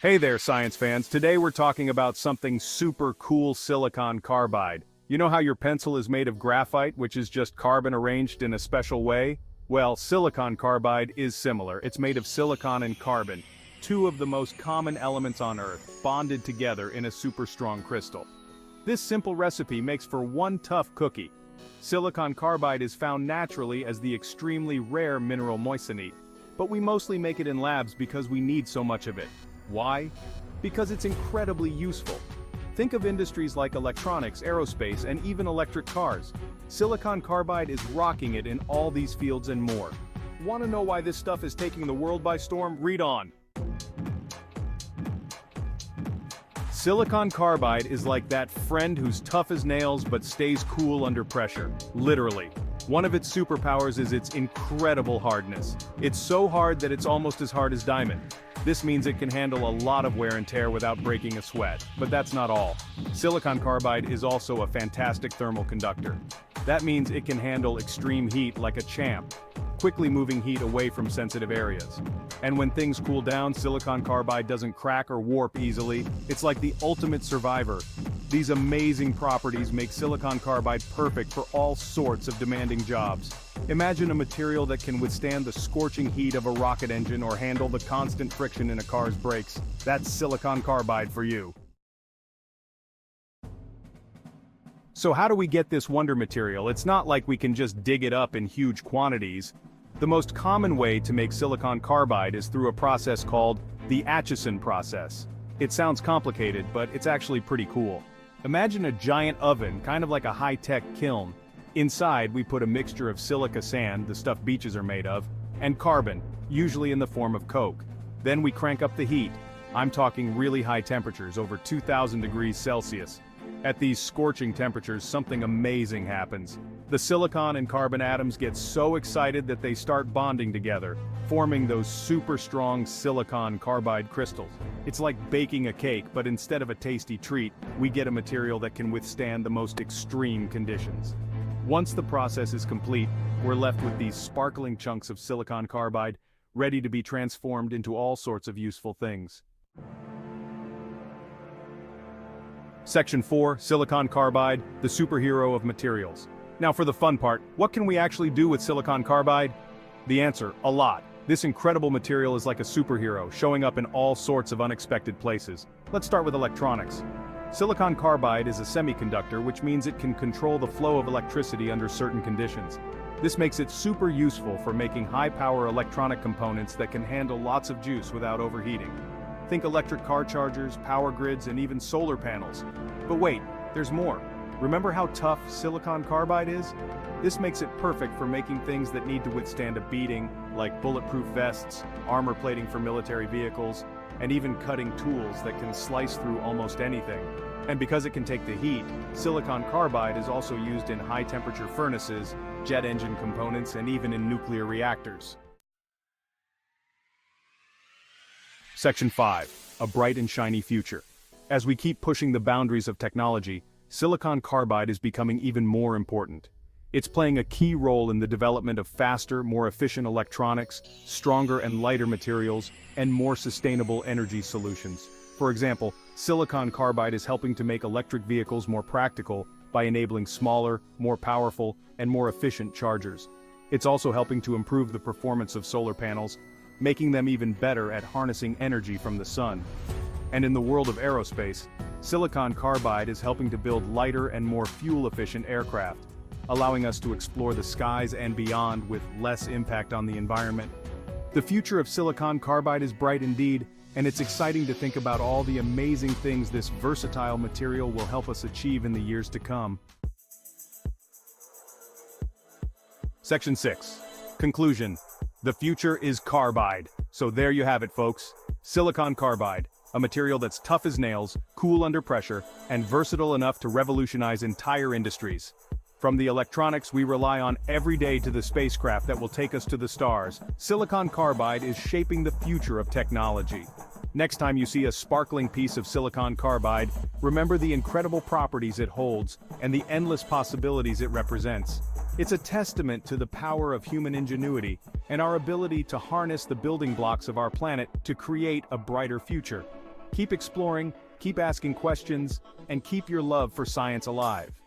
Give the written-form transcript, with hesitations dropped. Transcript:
Hey there, science fans. Today we're talking about something super cool: silicon carbide. You know how your pencil is made of graphite, which is just carbon arranged in a special way? Well, silicon carbide is similar. It's made of silicon and carbon, two of the most common elements on Earth, bonded together in a super strong crystal. This simple recipe makes for one tough cookie. Silicon carbide is found naturally as the extremely rare mineral moissanite, but we mostly make it in labs because we need so much of it. Why? Because it's incredibly useful. Think of industries like electronics, aerospace, and even electric cars. Silicon carbide is rocking it in all these fields and more. Want to know why this stuff is taking the world by storm? Read on. Silicon carbide is like that friend who's tough as nails but stays cool under pressure. Literally. One of its superpowers is its incredible hardness. It's so hard that it's almost as hard as diamond. This means it can handle a lot of wear and tear without breaking a sweat. But that's not all. Silicon carbide is also a fantastic thermal conductor. That means it can handle extreme heat like a champ, quickly moving heat away from sensitive areas. And when things cool down, silicon carbide doesn't crack or warp easily. It's like the ultimate survivor. These amazing properties make silicon carbide perfect for all sorts of demanding jobs. Imagine a material that can withstand the scorching heat of a rocket engine or handle the constant friction in a car's brakes. That's silicon carbide for you. So how do we get this wonder material? It's not like we can just dig it up in huge quantities. The most common way to make silicon carbide is through a process called the Atchison process. It sounds complicated, but it's actually pretty cool. Imagine a giant oven, kind of like a high-tech kiln. Inside, we put a mixture of silica sand, the stuff beaches are made of, and carbon, usually in the form of coke. Then we crank up the heat. I'm talking really high temperatures, over 2,000 degrees Celsius. At these scorching temperatures, something amazing happens. The silicon and carbon atoms get so excited that they start bonding together, forming those super strong silicon carbide crystals. It's like baking a cake, but instead of a tasty treat, we get a material that can withstand the most extreme conditions. Once the process is complete, we're left with these sparkling chunks of silicon carbide, ready to be transformed into all sorts of useful things. Section 4, Silicon Carbide, the superhero of materials. Now for the fun part, what can we actually do with silicon carbide? The answer, a lot. This incredible material is like a superhero, showing up in all sorts of unexpected places. Let's start with electronics. Silicon carbide is a semiconductor, which means it can control the flow of electricity under certain conditions. This makes it super useful for making high-power electronic components that can handle lots of juice without overheating. Think electric car chargers, power grids, and even solar panels. But wait, there's more. Remember how tough silicon carbide is? This makes it perfect for making things that need to withstand a beating, like bulletproof vests, armor plating for military vehicles, and even cutting tools that can slice through almost anything. And because it can take the heat, silicon carbide is also used in high-temperature furnaces, jet engine components, and even in nuclear reactors. Section 5, a bright and shiny future. As we keep pushing the boundaries of technology, silicon carbide is becoming even more important. It's playing a key role in the development of faster, more efficient electronics, stronger and lighter materials, and more sustainable energy solutions. For example, silicon carbide is helping to make electric vehicles more practical by enabling smaller, more powerful, and more efficient chargers. It's also helping to improve the performance of solar panels, making them even better at harnessing energy from the sun. And in the world of aerospace, silicon carbide is helping to build lighter and more fuel-efficient aircraft, allowing us to explore the skies and beyond with less impact on the environment. The future of silicon carbide is bright indeed, and it's exciting to think about all the amazing things this versatile material will help us achieve in the years to come. Section 6. Conclusion. The future is carbide. So there you have it, folks. Silicon carbide, a material that's tough as nails, cool under pressure, and versatile enough to revolutionize entire industries. From the electronics we rely on every day to the spacecraft that will take us to the stars, silicon carbide is shaping the future of technology. Next time you see a sparkling piece of silicon carbide, remember the incredible properties it holds and the endless possibilities it represents. It's a testament to the power of human ingenuity and our ability to harness the building blocks of our planet to create a brighter future. Keep exploring, keep asking questions, and keep your love for science alive.